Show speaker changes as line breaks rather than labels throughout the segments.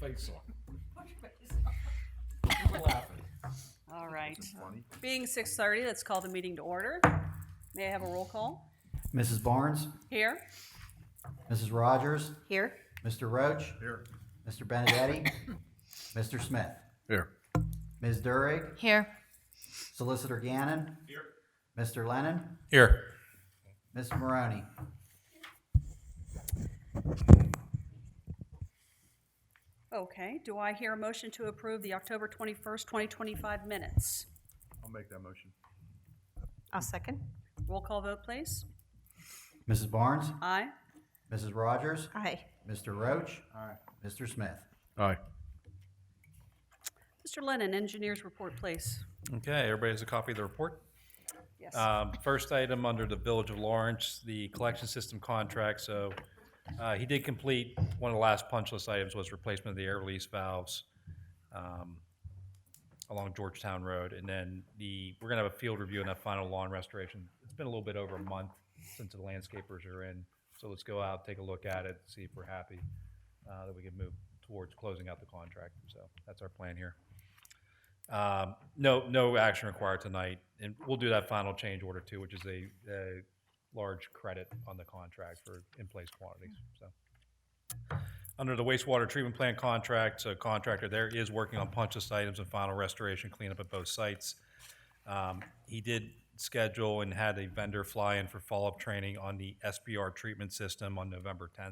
face on. We're laughing.
All right.
That's funny.
Being 6:30, let's call the meeting to order. May I have a roll call?
Mrs. Barnes,
Here.
Mrs. Rogers,
Here.
Mr. Roach,
Here.
Mr. Benedetti, Mr. Smith,
Here.
Ms. Durig,
Here.
Solicitor Gannon,
Here.
Mr. Lennon,
Here.
Ms. Maroney.
Okay, do I hear a motion to approve the October 21st, 2025 minutes?
I'll make that motion.
I'll second.
Roll call vote, please.
Mrs. Barnes,
Aye.
Mrs. Rogers,
Aye.
Mr. Roach,
Aye.
Mr. Smith.
Aye.
Mr. Lennon, engineers report, please.
Okay, everybody has a copy of the report.
Yes.
First item under the Village of Lawrence, the collection system contract. So he did complete, one of the last punch list items was replacement of the air release valves along Georgetown Road. And then we're gonna have a field review and that final lawn restoration. It's been a little bit over a month since the landscapers are in. So let's go out, take a look at it, see if we're happy that we can move towards closing out the contract. So that's our plan here. No action required tonight, and we'll do that final change order too, which is a large credit on the contract for in-place quantities. So, under the wastewater treatment plant contract, so contractor there is working on punch list items and final restoration cleanup at both sites. He did schedule and had a vendor fly in for follow-up training on the SBR treatment system on November 10th,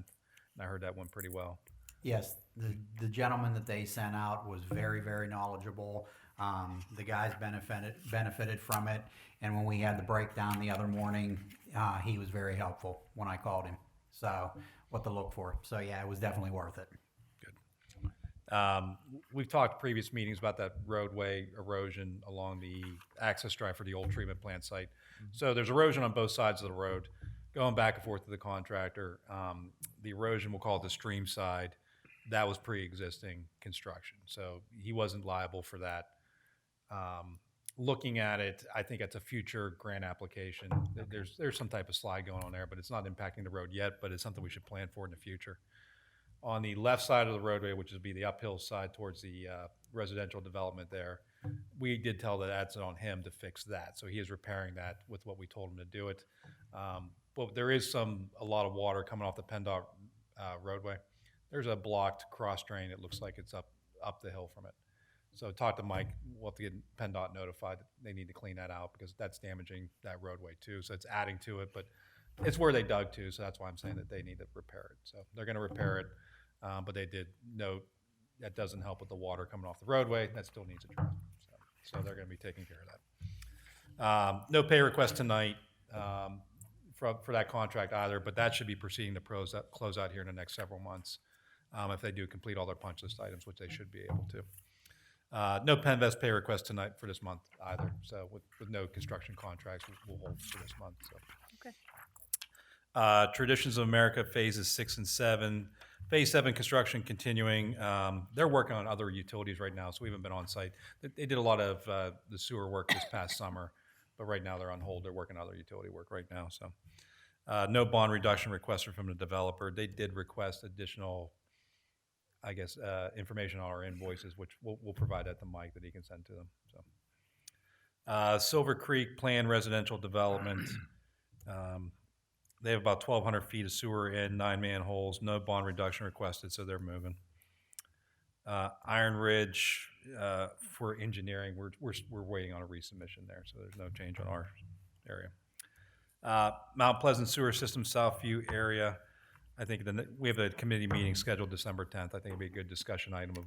and I heard that went pretty well.
Yes, the gentleman that they sent out was very, very knowledgeable. The guys benefited from it, and when we had the breakdown the other morning, he was very helpful when I called him. So what to look for. So yeah, it was definitely worth it.
We've talked previous meetings about that roadway erosion along the access drive for the old treatment plant site. So there's erosion on both sides of the road, going back and forth to the contractor. The erosion, we'll call it the stream side, that was pre-existing construction, so he wasn't liable for that. Looking at it, I think it's a future grant application. There's some type of slide going on there, but it's not impacting the road yet, but it's something we should plan for in the future. On the left side of the roadway, which would be the uphill side towards the residential development there, we did tell that that's on him to fix that. So he is repairing that with what we told him to do it. But there is a lot of water coming off the PennDOT roadway. There's a blocked cross drain. It looks like it's up the hill from it. So talk to Mike. We'll have to get PennDOT notified that they need to clean that out because that's damaging that roadway too. So it's adding to it, but it's where they dug to. So that's why I'm saying that they need to repair it. So they're going to repair it, but they did note that doesn't help with the water coming off the roadway. That still needs addressed. So they're going to be taking care of that. No pay request tonight for that contract either, but that should be proceeding to close out here in the next several months if they do complete all their punch list items, which they should be able to. No Penvest pay request tonight for this month either. So with no construction contracts, we'll hold for this month. So.
Okay.
Traditions of America phases 6 and 7. Phase 7 construction continuing. They're working on other utilities right now, so we haven't been on site. They did a lot of the sewer work this past summer, but right now they're on hold. They're working on other utility work right now. So no bond reduction requested from the developer. They did request additional, I guess, information on our invoices, which we'll provide that to Mike that he can send to them. So, Silver Creek planned residential development. They have about 1,200 feet of sewer in 9 manholes. No bond reduction requested, so they're moving. Iron Ridge for engineering, we're waiting on a resubmission there, so there's no change on our area. Mount Pleasant Sewer System Southview area. I think we have a committee meeting scheduled December 10th. I think it'd be a good discussion item of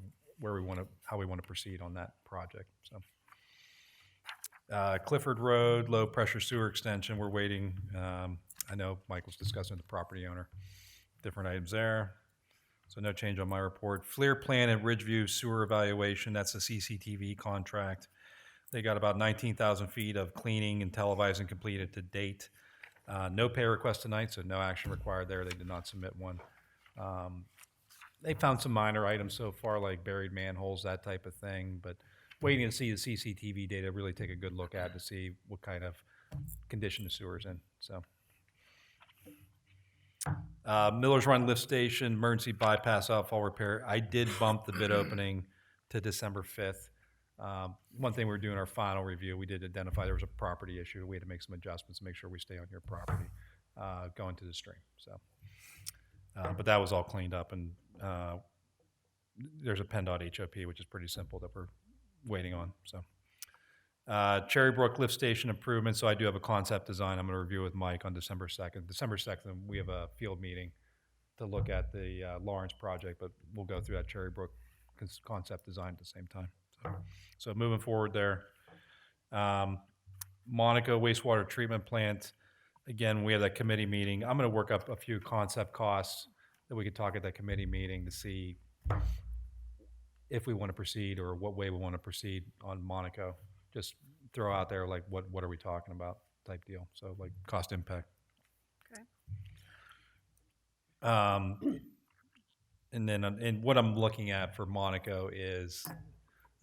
how we want to proceed on that project. So, Clifford Road, low pressure sewer extension. We're waiting. I know Mike was discussing with the property owner. Different items there. So no change on my report. FLIR plan and Ridgeview sewer evaluation. That's the CCTV contract. They got about 19,000 feet of cleaning and televising completed to date. No pay request tonight, so no action required there. They did not submit one. They found some minor items so far, like buried manholes, that type of thing, but waiting to see the CCTV data, really take a good look at to see what kind of condition the sewer's in. So, Miller's Run Lift Station, emergency bypass outfall repair. I did bump the bid opening to December 5th. One thing we were doing our final review, we did identify there was a property issue. We had to make some adjustments to make sure we stay on your property going to the stream. So, but that was all cleaned up, and there's a PennDOT HOP, which is pretty simple that we're waiting on. So, Cherry Brook Lift Station improvement. So I do have a concept design. I'm going to review with Mike on December 2nd. December 2nd, we have a field meeting to look at the Lawrence project, but we'll go through that Cherry Brook concept design at the same time. So moving forward there. Monaco wastewater treatment plant. Again, we have that committee meeting. I'm going to work up a few concept costs that we could talk at that committee meeting to see if we want to proceed or what way we want to proceed on Monaco. Just throw out there like what are we talking about type deal. So like cost impact.
Okay.
And then and what I'm looking at for Monaco is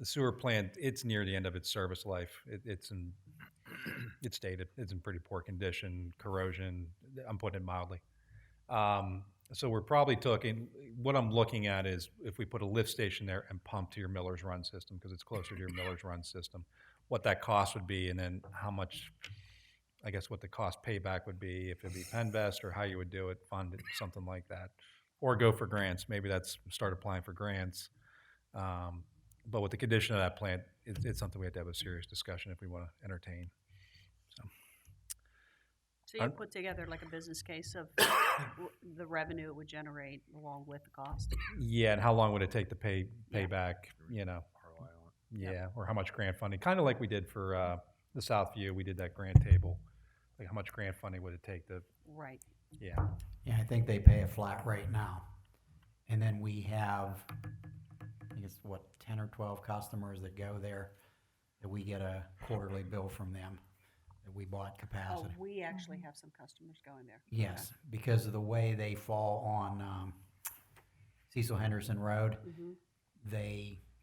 the sewer plant. It's near the end of its service life. It's dated. It's in pretty poor condition, corrosion. I'm putting it mildly. So we're probably talking, what I'm looking at is if we put a lift station there and pump to your Miller's Run system, because it's closer to your Miller's Run system, what that cost would be, and then how much, I guess what the cost payback would be, if it'd be Penvest or how you would do it, fund it, something like that. Or go for grants. Maybe that's start applying for grants. But with the condition of that plant, it's something we have to have a serious discussion if we want to entertain.
So you put together like a business case of the revenue it would generate along with the cost?
Yeah, and how long would it take to pay back, you know? Yeah, or how much grant funding, kind of like we did for the Southview, we did that grant table. Like how much grant funding would it take to,
Right.
yeah.
Yeah, I think they pay a flat rate now. And then we have, I think it's 10 or 12 customers that go there, that we get a quarterly bill from them, that we bought
Oh,
capacity.
we actually have some customers going there.
Yes, because of the way they fall on Cecil Henderson Road,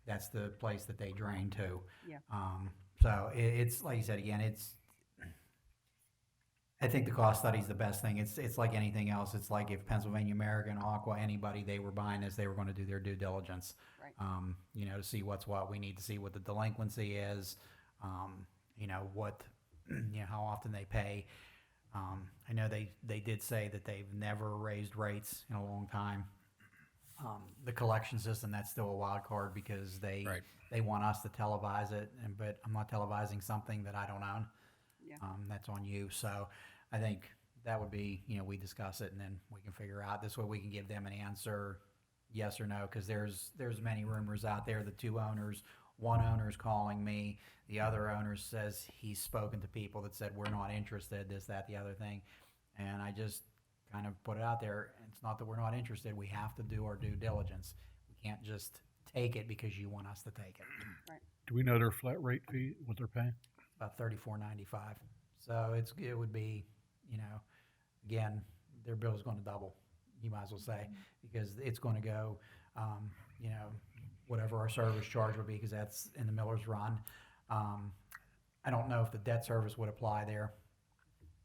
that's the place that they drain to.
Yeah.
So it's like you said again, I think the cost study is the best thing. It's like anything else. It's like if Pennsylvania American, Aqua, anybody, they were buying this, they were going to do their due diligence.
Right.
You know, to see what's what. We need to see what the delinquency is. You know what, you know how often they pay. I know they did say that they've never raised rates in a long time. The collection system, that's still a wild card because they want us to televise it, but I'm not televising something that I don't own.
Yeah.
That's on you. So I think that would be, you know, we discuss it and then we can figure out this way we can give them an answer, yes or no, because there's many rumors out there. The two owners, one owner's calling me, the other owner says he's spoken to people that said we're not interested, this, that, the other thing, and I just kind of put it out there. It's not that we're not interested. We have to do our due diligence. We can't just take it because you want us to take it.
Right.
Do we know their flat rate fee, what they're paying?
About $34.95. So it would be, you know, again, their bill is going to double. You might as well say, because it's going to go, you know, whatever our service charge would be, because that's in the Miller's Run. I don't know if the debt service would apply there,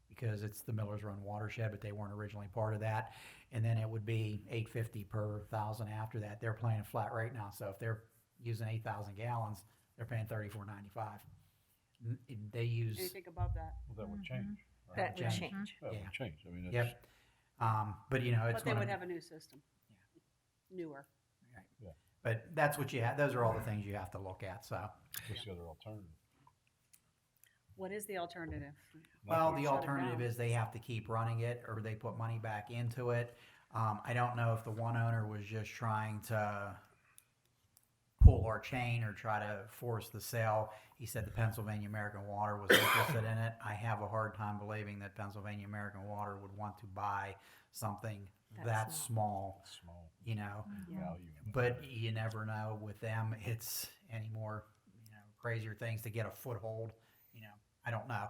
because it's the Miller's Run watershed, but they weren't originally part of that. And then it would be $8.50 per thousand after that. They're paying a flat rate now, so if they're using 8,000 gallons, they're paying $34.95. They use.
Anything above that?
Well, that would change. right?
That would
Change.
change.
That
Yeah.
would change. I mean, it's,
Yep. But you know, it's
But they
gonna,
would have a new system. Newer.
but that's what you have. Those are all the things you have to look at. So,
what's the other alternative?
What is the alternative?
well, the
Shut it
alternative
down.
is they have to keep running it, or they put money back into it. I don't know if the one owner was just trying to pull our chain or try to force the sale. He said the Pennsylvania American Water was interested in it. I have a hard time believing that Pennsylvania American Water would want to buy something that small,
Small
you know.
Yeah.
value.
But you never know with them. It's any more, you know, crazier things to get a foothold. You know, I don't know.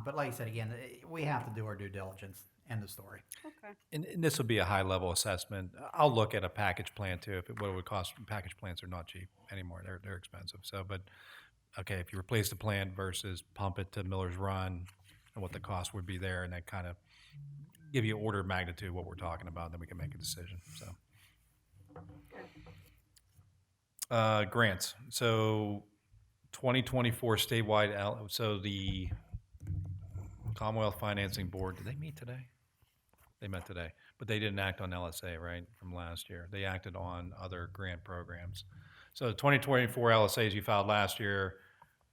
But like I said again, we have to do our due diligence. End of story.
Okay.
And this would be a high level assessment. I'll look at a package plan too. What it would cost. Package plants are not cheap anymore. They're expensive. So, but okay, if you replace the plant versus pump it to Miller's Run, and what the cost would be there, and that kind of give you order of magnitude what we're talking about, then we can make a decision, so. Grants. So 2024 statewide, so the Commonwealth Financing Board, did they meet today? They met today, but they didn't act on LSA, right, from last year. They acted on other grant programs. So the 2024 LSAs you filed last year,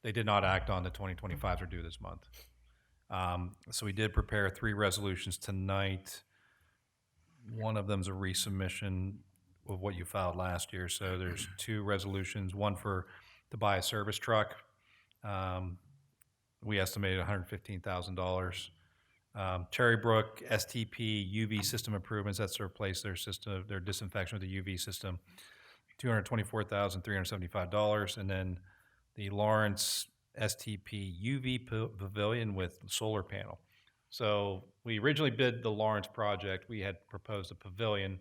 they did not act on. The 2025s are due this month. So we did prepare 3 resolutions tonight. One of them's a resubmission of what you filed last year. So there's 2 resolutions, one to buy a service truck. We estimated $115,000. Cherry Brook STP UV system improvements, that's to replace their system, their disinfection with the UV system, $224,375. And then the Lawrence STP UV pavilion with solar panel. So we originally bid the Lawrence project. We had proposed a pavilion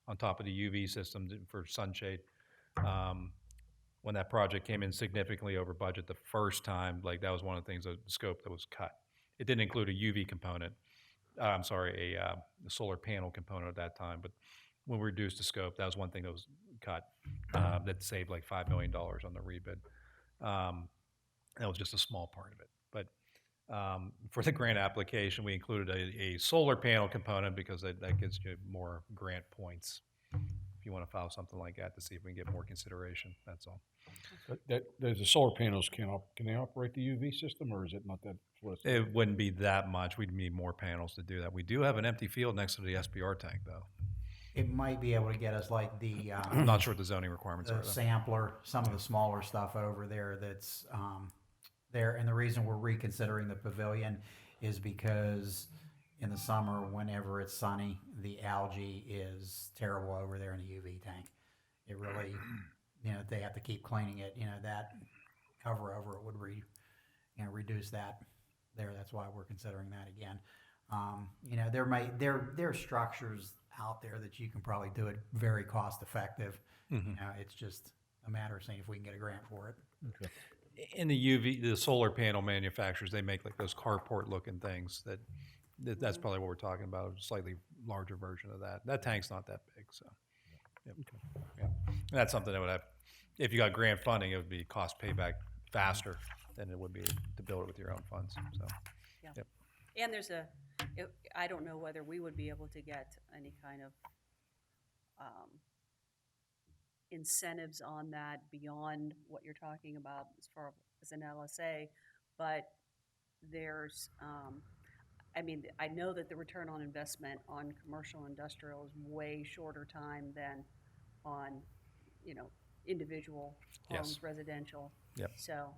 on top of the UV system for sunshade. When that project came in significantly over budget the first time, like that was one of the things, the scope that was cut. It didn't include a UV component. A solar panel component at that time. But when we reduced the scope, that was one thing that was cut. That saved like $5 million on the rebid. That was just a small part of it. But for the grant application, we included a solar panel component because that gets you more grant points if you want to file something like that to see if we can get more consideration. That's all.
There's the solar panels, can they operate the UV system, or is it not that?
It wouldn't be that much. We'd need more panels to do that. We do have an empty field next to the SBR tank, though.
It might be able to get us like the
I'm not sure what the zoning requirements are, though.
sampler, some of the smaller stuff over there that's there. And the reason we're reconsidering the pavilion is because in the summer, whenever it's sunny, the algae is terrible over there in the UV tank. It really, they have to keep cleaning it. That cover over it would reduce that there. That's why we're considering that again. There are structures out there that you can probably do it very cost effective. It's just a matter of seeing if we can get a grant for it.
Okay.
In the solar panel manufacturers, they make like those carport looking things that's probably what we're talking about, a slightly larger version of that. That tank's not that big, so. Yep. Okay. Yeah. And that's something that would have, if you got grant funding, it would be cost payback faster than it would be to build it with your own funds, so.
Yeah.
Yep.
And I don't know whether we would be able to get any kind of incentives on that beyond what you're talking about as far as an LSA, but there's, I know that the return on investment on commercial industrial is way shorter time than on, individual homes,
Yes.
residential.
Yep.
So,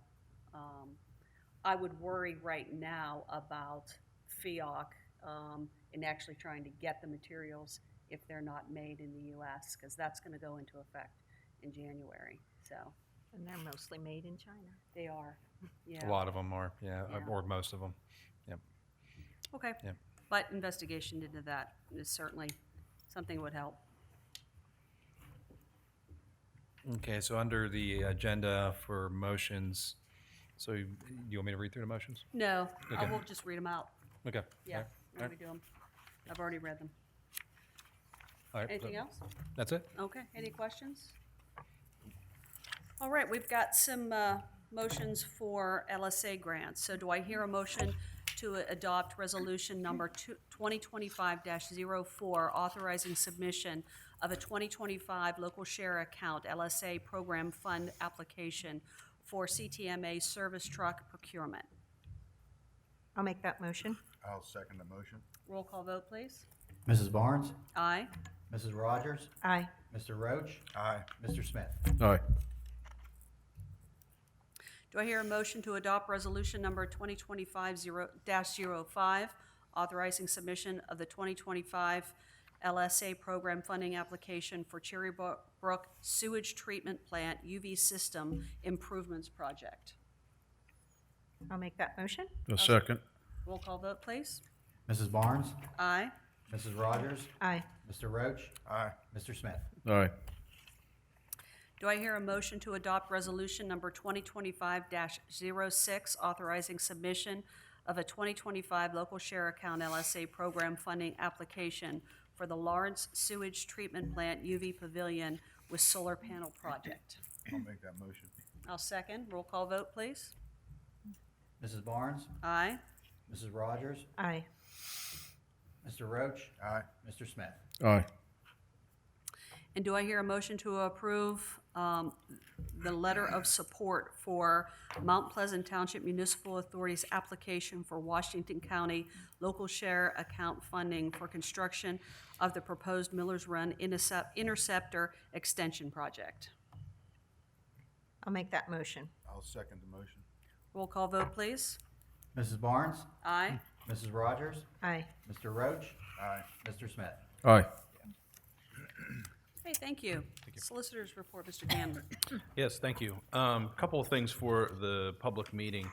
I would worry right now about FIOC and actually trying to get the materials if they're not made in the U.S., because that's going to go into effect in January. So
And they're mostly made in China.
they are, yeah.
A lot of them are, yeah,
Yeah.
or most of them. Yep.
Okay.
Yep.
But investigation into that is certainly something that would help.
Okay, so under the agenda for motions, so you want me to read through the motions?
No, I
Okay.
will just read them out.
Okay.
Yeah,
All
let
right.
me do them. I've already read them.
All right.
Anything else?
That's it?
Okay, any questions? All right, we've got some motions for LSA grants. So do I hear a motion to adopt resolution number 2025-04, authorizing submission of a 2025 local share account LSA program fund application for CTMA service truck procurement?
I'll make that motion.
I'll second the motion.
Roll call vote, please.
Mrs. Barnes,
Aye.
Mrs. Rogers,
Aye.
Mr. Roach,
Aye.
Mr. Smith.
Aye.
Do I hear a motion to adopt resolution number 2025-05, authorizing submission of the 2025 LSA program funding application for Cherry Brook Sewage Treatment Plant UV System Improvements Project?
I'll make that motion.
A second.
Roll call vote, please.
Mrs. Barnes,
Aye.
Mrs. Rogers,
Aye.
Mr. Roach,
Aye.
Mr. Smith.
Aye.
Do I hear a motion to adopt resolution number 2025-06, authorizing submission of a 2025 local share account LSA program funding application for the Lawrence Sewage Treatment Plant UV Pavilion with solar panel project.
I'll make that motion.
I'll second. Roll call vote, please.
Mrs. Barnes,
Aye.
Mrs. Rogers,
Aye.
Mr. Roach,
Aye.
Mr. Smith.
Aye.
And do I hear a motion to approve the letter of support for Mount Pleasant Township Municipal Authority's application for Washington County local share account funding for construction of the proposed Miller's Run Interceptor Extension Project?
I'll make that motion.
I'll second the motion.
Roll call vote, please.
Mrs. Barnes,
Aye.
Mrs. Rogers,
Aye.
Mr. Roach,
Aye.
Mr. Smith.
Aye.
Okay, thank you. Solicitors report, Mr. Gannon.
Yes, thank you. Couple of things for the public meeting.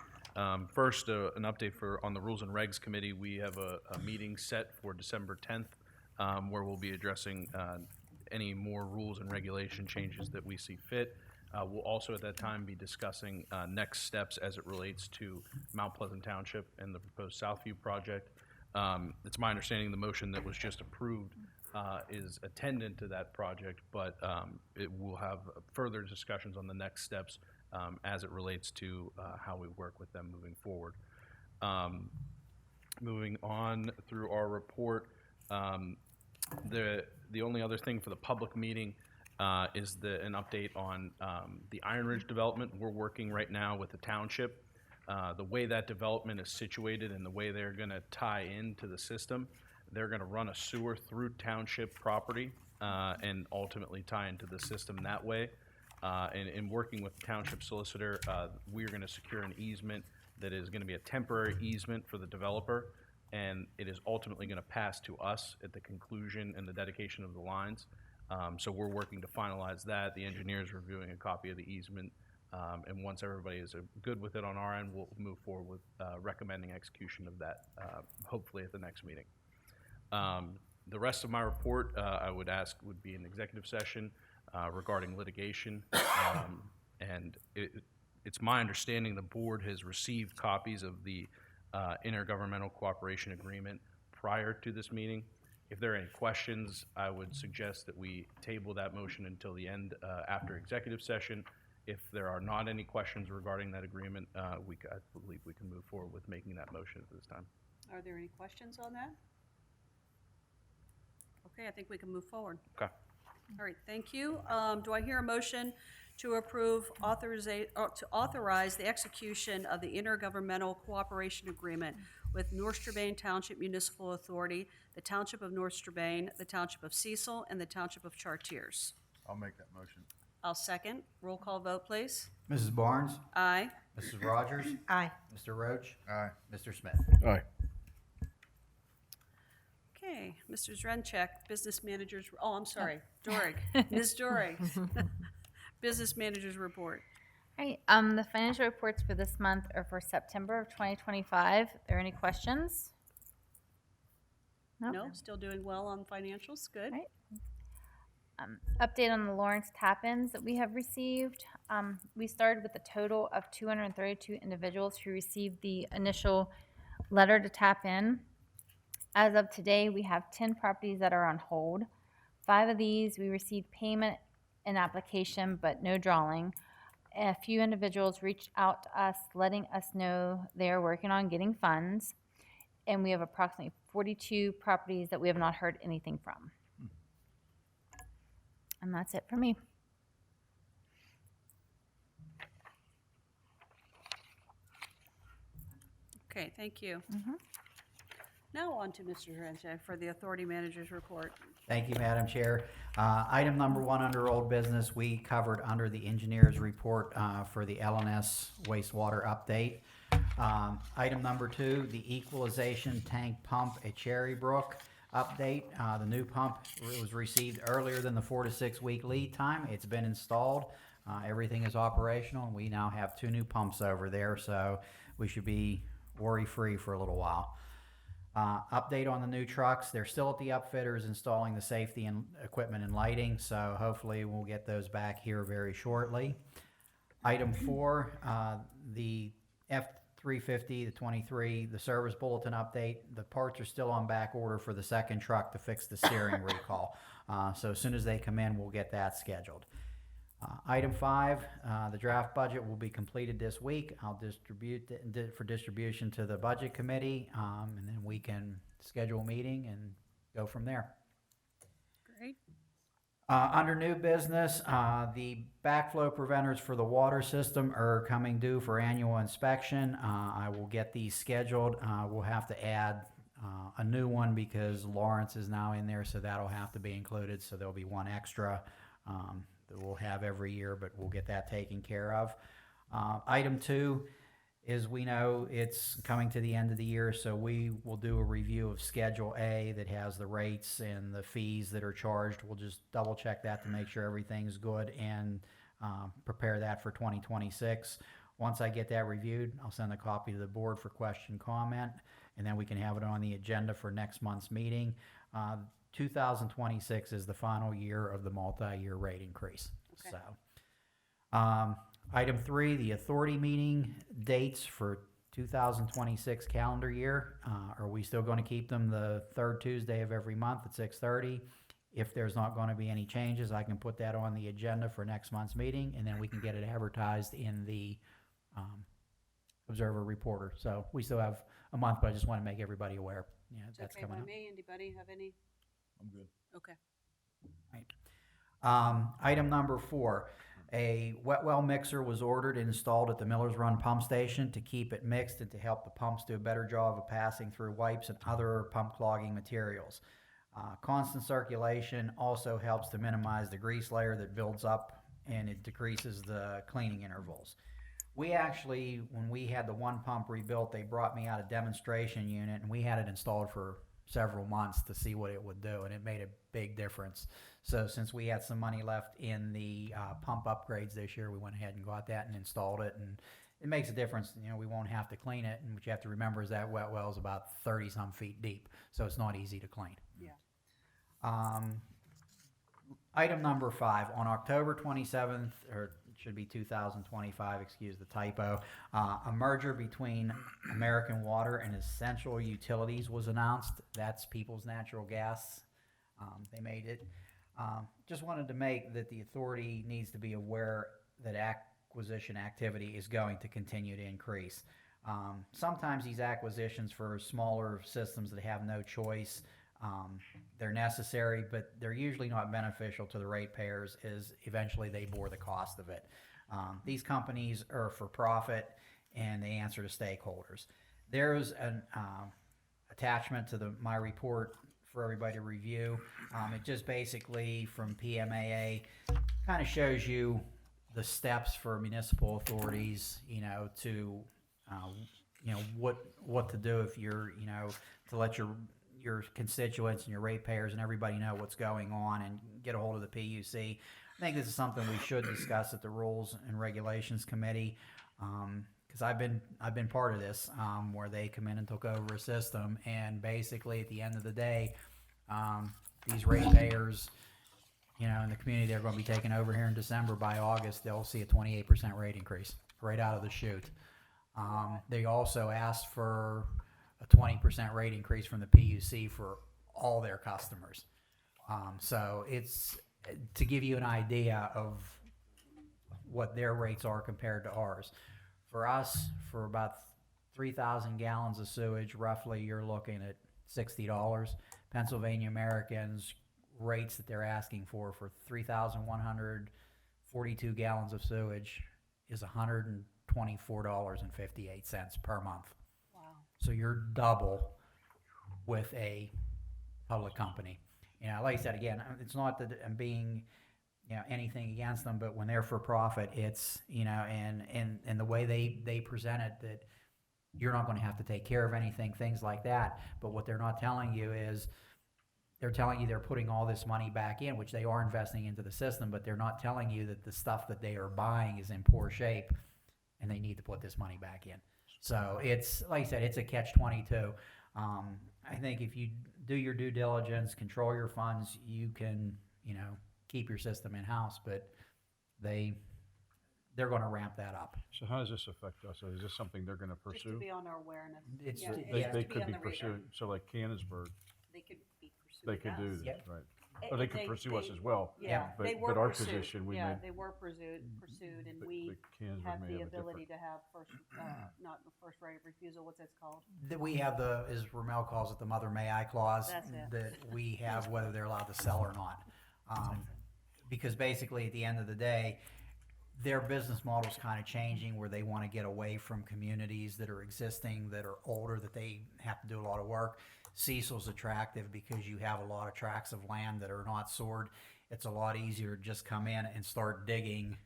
First, an update on the Rules and Regs Committee. We have a meeting set for December 10th where we'll be addressing any more rules and regulation changes that we see fit. We'll also at that time be discussing next steps as it relates to Mount Pleasant Township and the proposed Southview project. It's my understanding the motion that was just approved is attendant to that project, but it will have further discussions on the next steps as it relates to how we work with them moving forward. Moving on through our report, the only other thing for the public meeting is an update on the Iron Ridge development. We're working right now with the township. The way that development is situated and the way they're going to tie into the system, they're going to run a sewer through township property and ultimately tie into the system that way. And in working with the township solicitor, we're going to secure an easement that is going to be a temporary easement for the developer, and it is ultimately going to pass to us at the conclusion and the dedication of the lines. So we're working to finalize that. The engineer's reviewing a copy of the easement, and once everybody is good with it on our end, we'll move forward with recommending execution of that, hopefully at the next meeting. The rest of my report, I would ask, would be an executive session regarding litigation. And it's my understanding the board has received copies of the intergovernmental cooperation agreement prior to this meeting. If there are any questions, I would suggest that we table that motion until the end after executive session. If there are not any questions regarding that agreement, I believe we can move forward with making that motion at this time.
Are there any questions on that? Okay, I think we can move forward.
Okay.
All right, thank you. Do I hear a motion to approve to authorize the execution of the intergovernmental cooperation agreement with North Strabane Township Municipal Authority, the Township of North Strabane, the Township of Cecil, and the Township of Chartiers?
I'll make that motion.
I'll second. Roll call vote, please.
Mrs. Barnes,
Aye.
Mrs. Rogers,
Aye.
Mr. Roach,
Aye.
Mr. Smith.
Aye.
Okay, Mr. Zrencheck, business managers, oh, I'm sorry, Dorig. Ms. Dorig. Business managers report.
All right, the financial reports for this month are for September of 2025. Are there any questions?
No, still doing well on financials, good.
Right. Update on the Lawrence tap-ins that we have received. We started with a total of 232 individuals who received the initial letter to tap in. As of today, we have 10 properties that are on hold. 5 of these, we received payment and application, but no drawing. A few individuals reached out to us, letting us know they are working on getting funds. And we have approximately 42 properties that we have not heard anything from. And that's it for me.
Okay, thank you. Now on to Mr. Zrencheck for the authority manager's report.
Thank you, Madam Chair. Item number 1 under old business, we covered under the engineer's report for the LNS wastewater update. Item number 2, the equalization tank pump at Cherry Brook update. The new pump was received earlier than the 4 to 6 week lead time. It's been installed. Everything is operational, and we now have 2 new pumps over there, so we should be worry-free for a little while. Update on the new trucks. They're still at the upfitters installing the safety and equipment and lighting, so hopefully we'll get those back here very shortly. Item 4, the 350, the 23, the service bulletin update. The parts are still on back order for the second truck to fix the steering recall. So as soon as they come in, we'll get that scheduled. Item 5, the draft budget will be completed this week. I'll distribute for distribution to the budget committee, and then we can schedule a meeting and go from there.
Great.
Under new business, the backflow preventers for the water system are coming due for annual inspection. I will get these scheduled. We'll have to add a new one because Lawrence is now in there, so that'll have to be included. So there'll be one extra that we'll have every year, but we'll get that taken care of. Item 2 is we know it's coming to the end of the year, so we will do a review of Schedule A that has the rates and the fees that are charged. We'll just double check that to make sure everything's good and prepare that for 2026. Once I get that reviewed, I'll send a copy to the board for question, comment, and then we can have it on the agenda for next month's meeting. 2026 is the final year of the multi-year rate increase.
Okay.
So, item 3, the authority meeting dates for 2026 calendar year. Are we still going to keep them the third Tuesday of every month at 6:30? If there's not going to be any changes, I can put that on the agenda for next month's meeting, and then we can get it advertised in the Observer Reporter. So we still have a month, but I just want to make everybody aware. Yeah,
It's
that's
okay
coming
by
up.
me. Anybody have any?
I'm good.
Okay.
Item number 4, a wet well mixer was ordered and installed at the Millers Run pump station to keep it mixed and to help the pumps do a better job of passing through wipes and other pump clogging materials. Constant circulation also helps to minimize the grease layer that builds up, and it decreases the cleaning intervals. We actually, when we had the one pump rebuilt, they brought me out a demonstration unit, and we had it installed for several months to see what it would do, and it made a big difference. So since we had some money left in the pump upgrades this year, we went ahead and got that and installed it, and it makes a difference. You know, we won't have to clean it, and what you have to remember is that wet well is about 30-some feet deep, so it's not easy to clean.
Yeah.
Item number 5, on October 27th, or it should be 2025, excuse the typo, a merger between American Water and Essential Utilities was announced. That's People's Natural Gas. They made it. Just wanted to make that the authority needs to be aware that acquisition activity is going to continue to increase. Sometimes these acquisitions for smaller systems that have no choice, they're necessary, but they're usually not beneficial to the ratepayers, as eventually they bore the cost of it. These companies are for profit and they answer to stakeholders. There's an attachment to my report for everybody to review. It just basically from PMAA kind of shows you the steps for municipal authorities, to what to do if you're, to let your constituents and your ratepayers and everybody know what's going on and get a hold of the PUC. I think this is something we should discuss at the Rules and Regulations Committee, because I've been part of this, where they come in and took over a system, and basically at the end of the day, these ratepayers, in the community they're going to be taking over here in December, by August they'll see a 28% rate increase right out of the chute. They also asked for a 20% rate increase from the PUC for all their customers. So it's to give you an idea of what their rates are compared to ours. For us, for about 3,000 gallons of sewage, roughly you're looking at $60. Pennsylvania Americans rates that they're asking for 3,142 gallons of sewage is $124.58 per month.
Wow.
So you're double with a public company. Like I said, again, it's not that I'm being, anything against them, but when they're for profit, it's, and the way they present it, that you're not going to have to take care of anything, things like that. But what they're not telling you is they're telling you they're putting all this money back in, which they are investing into the system, but they're not telling you that the stuff that they are buying is in poor shape and they need to put this money back in. So it's, like I said, it's a catch-22. I think if you do your due diligence, control your funds, you can, keep your system in-house, but they they're gonna ramp that up.
So how does this affect us? Is this something they're gonna
Just to
pursue?
be on our awareness.
It's
Yeah,
to-
it's
They,
just
they
to be
could
on
be
the radar.
pursuing, so like Canonsburg,
They could be pursuing
they could do
us.
this,
Yep.
right?
Eh,
Or they could pursue us as well.
Yeah,
But-
they were
but our
pursued.
position, we
Yeah,
may-
they were pursued, and
But-
we
but Canonsburg
have
may
the
have a different-
ability to have first, not the first right of refusal, what's that called?
That we have the, as Ramel calls it, the mother may I clause.
That's it.
That we have whether they're allowed to sell or not. Because basically, at the end of the day, their business model's kind of changing where they want to get away from communities that are existing, that are older, that they have to do a lot of work. Cecil's attractive because you have a lot of tracts of land that are not sored. It's a lot easier to just come in and start digging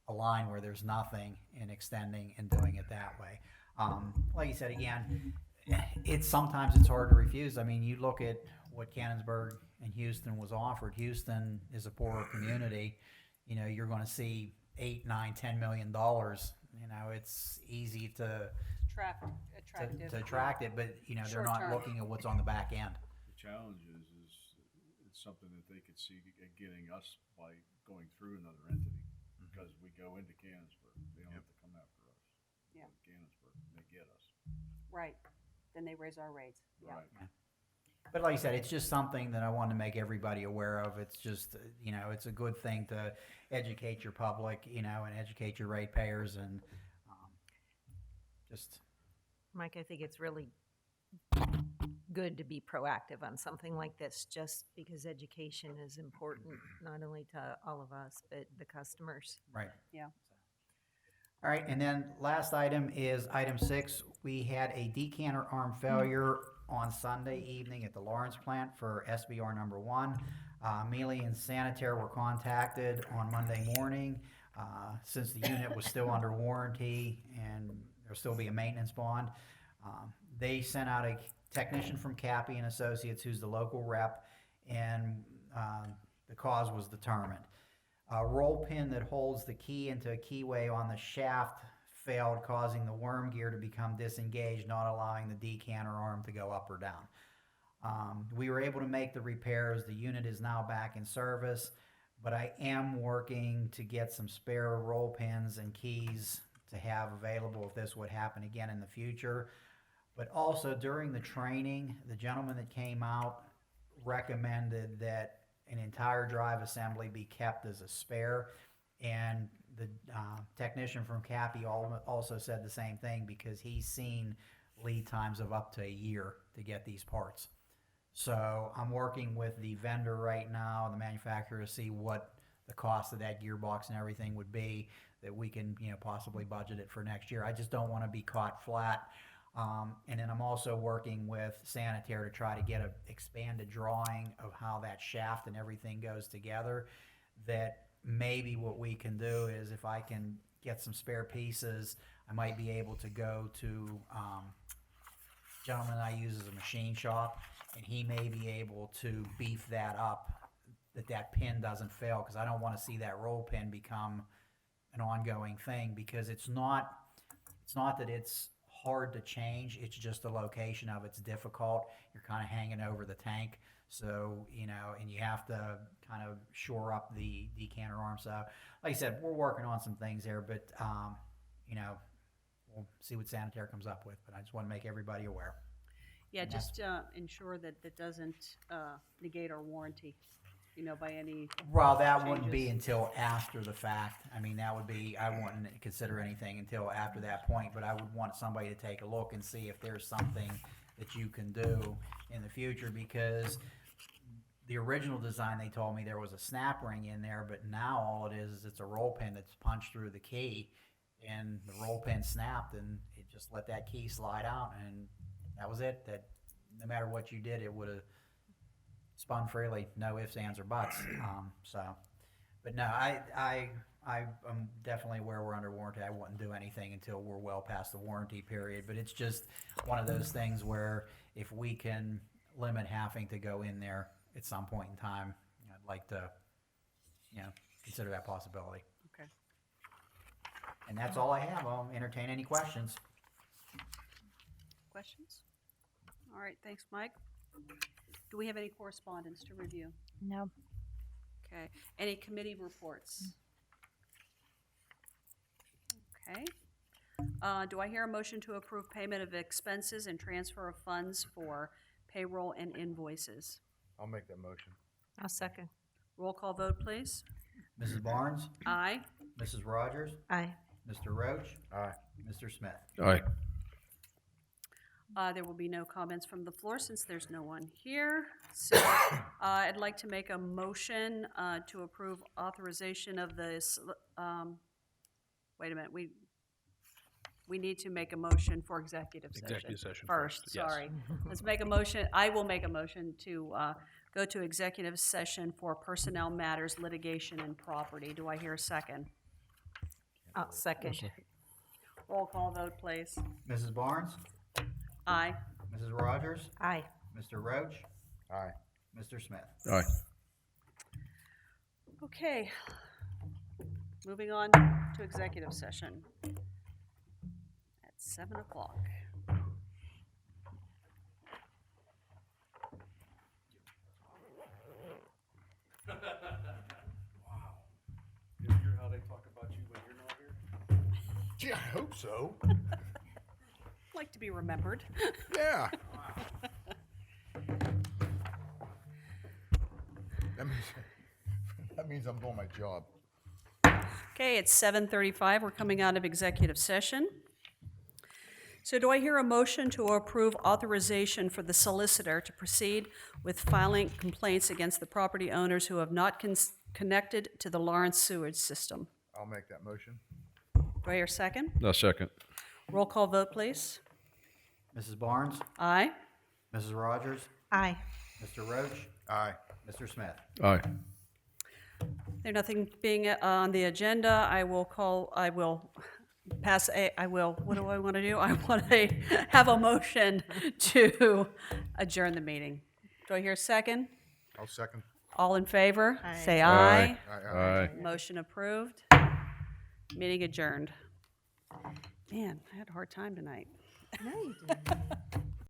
a line where there's nothing and extending and doing it that way. Like you said, again, sometimes it's hard to refuse. I mean, you look at what Cannonsburg and Houston was offered. Houston is a poorer community. You know, you're going to see $8, $9, $10 million. You know, it's easy to
Attractive.
attract it, but you know, they're
Short
not
term.
looking at what's on the back end.
The challenge is it's something that they could see getting us by going through another entity, because we go into Canonsburg, they don't have to come after us.
Yeah.
Go to Canonsburg, they get us.
Right, then they raise our rates, yeah.
Right.
But like I said, it's just something that I want to make everybody aware of. It's just, you know, it's a good thing to educate your public, you know, and educate your ratepayers, and just
Mike, I think it's really good to be proactive on something like this, just because education is important, not only to all of us, but the customers.
right.
Yeah.
All right, and then last item is item 6. We had a decanter arm failure on Sunday evening at the Lawrence plant for SBR number 1. Mealy and Sanitaire were contacted on Monday morning. Since the unit was still under warranty and there'll still be a maintenance bond, they sent out a technician from Cappy and Associates, who's the local rep, and the cause was determined. A roll pin that holds the key into a keyway on the shaft failed, causing the worm gear to become disengaged, not allowing the decanter arm to go up or down. We were able to make the repairs. The unit is now back in service, but I am working to get some spare roll pins and keys to have available if this would happen again in the future. But also during the training, the gentleman that came out recommended that an entire drive assembly be kept as a spare, and the technician from Cappy also said the same thing, because he's seen lead times of up to a year to get these parts. So I'm working with the vendor right now, the manufacturer, to see what the cost of that gearbox and everything would be, that we can, you know, possibly budget it for next year. I just don't want to be caught flat. And then I'm also working with Sanitaire to try to get an expanded drawing of how that shaft and everything goes together. That maybe what we can do is, if I can get some spare pieces, I might be able to go to gentleman I use as a machine shop, and he may be able to beef that up, that pin doesn't fail, because I don't want to see that roll pin become an ongoing thing, because it's not that it's hard to change, it's just the location of it's difficult. You're kind of hanging over the tank, so you know, and you have to kind of shore up the decanter arm. So like I said, we're working on some things there, but you know, we'll see what Sanitaire comes up with, but I just want to make everybody aware.
Yeah,
And
just ensure that that doesn't negate our warranty, you know, by any,
Well, that wouldn't be
changes.
until after the fact. I mean, that would be, I wouldn't consider anything until after that point, but I would want somebody to take a look and see if there's something that you can do in the future, because the original design, they told me there was a snap ring in there, but now all it is it's a roll pin that's punched through the key, and the roll pin snapped, and it just let that key slide out, and that was it. That no matter what you did, it would have spun freely, no ifs, ands, or buts. But no, I'm definitely where we're under warranty. I wouldn't do anything until we're well past the warranty period. But it's just one of those things where if we can limit having to go in there at some point in time, I'd like to, you know, consider that possibility.
okay.
And that's all I have. I'll entertain any questions.
Questions? All right, thanks, Mike. Do we have any correspondence to review?
No.
Okay, any committee reports? Okay. Do I hear a motion to approve payment of expenses and transfer of funds for payroll and invoices?
I'll make that motion.
I'll second.
Roll call vote, please.
Mrs. Barnes,
Aye.
Mrs. Rogers,
Aye.
Mr. Roach,
Aye.
Mr. Smith.
Aye.
There will be no comments from the floor since there's no one here. So I'd like to make a motion to approve authorization of this, wait a minute, we need to make a motion for executive session.
Executive session
First,
first, yes.
sorry. Let's make a motion, I will make a motion to go to executive session for personnel matters, litigation, and property. Do I hear a second?
I'll second.
Roll call vote, please.
Mrs. Barnes,
Aye.
Mrs. Rogers,
Aye.
Mr. Roach,
Aye.
Mr. Smith.
Aye.
Okay. Moving on to executive session at 7 o'clock.
You hear how they talk about you when you're not here?
Gee, I hope so.
Like to be remembered.
Yeah. That means I'm doing my job.
Okay, it's 7:35. We're coming out of executive session. So do I hear a motion to approve authorization for the solicitor to proceed with filing complaints against the property owners who have not connected to the Lawrence sewage system?
I'll make that motion.
Do I hear a second?
No, second.
Roll call vote, please.
Mrs. Barnes,
Aye.
Mrs. Rogers,
Aye.
Mr. Roach,
Aye.
Mr. Smith.
Aye.
There nothing being on the agenda, I will, what do I want to do? I want to have a motion to adjourn the meeting. Do I hear a second?
I'll second.
All in favor?
Aye.
Say aye.
Aye.
Motion approved. Meeting adjourned. Man, I had a hard time tonight.
No, you didn't.